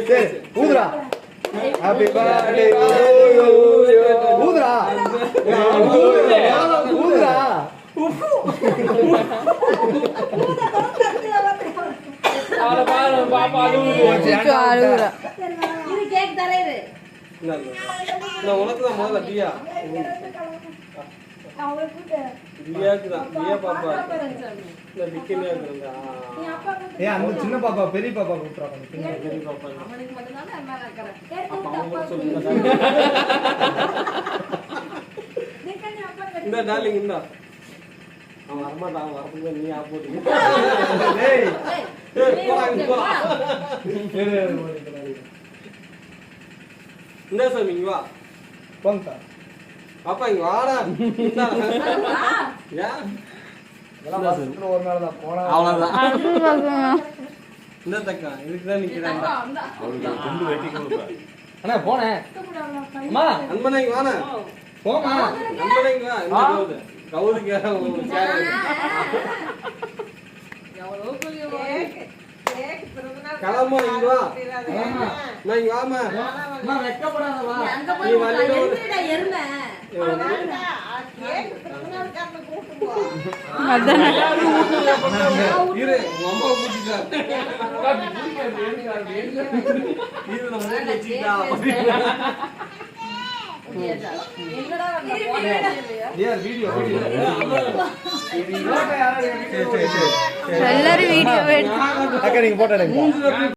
சரி ஊதுடா. Happy birthday ஊதுடா ஊதுடா. உனக்குதான் முதல்ல பியா சின்ன பாப்பா பெரிய பாப்பா கூப்பிடுறாங்க. இந்த டார்லிங் இந்த அவன் வரமாட்டான். வரப்புங்க நீ ஆப்போட்டு இந்த சாமி இங்க வா போங்க பாப்பா இங்க வாடா. ஒரு நாள் தான் போனா அவ்வளவுதான். இந்த தக்கா இதுக்குதான் நிக்கிறாங்க. அண்ணா போனேன். அம்மா அன்பனா இங்க வாடா. போமா அன்பனா இங்க வா. இந்த கவுது கவுதுக்கு கிளம்பு இங்க வா. நான் இங்க வாமா. வெக்கப்படாதவா நீ வண்டியில எருமை இரு அம்மா கூட்டிட்டா. இதுல மூணு வச்சிட்டா. வீடியோ எல்லாரும் வீடியோ அக்கா நீங்க போட்டோ எடுங்க.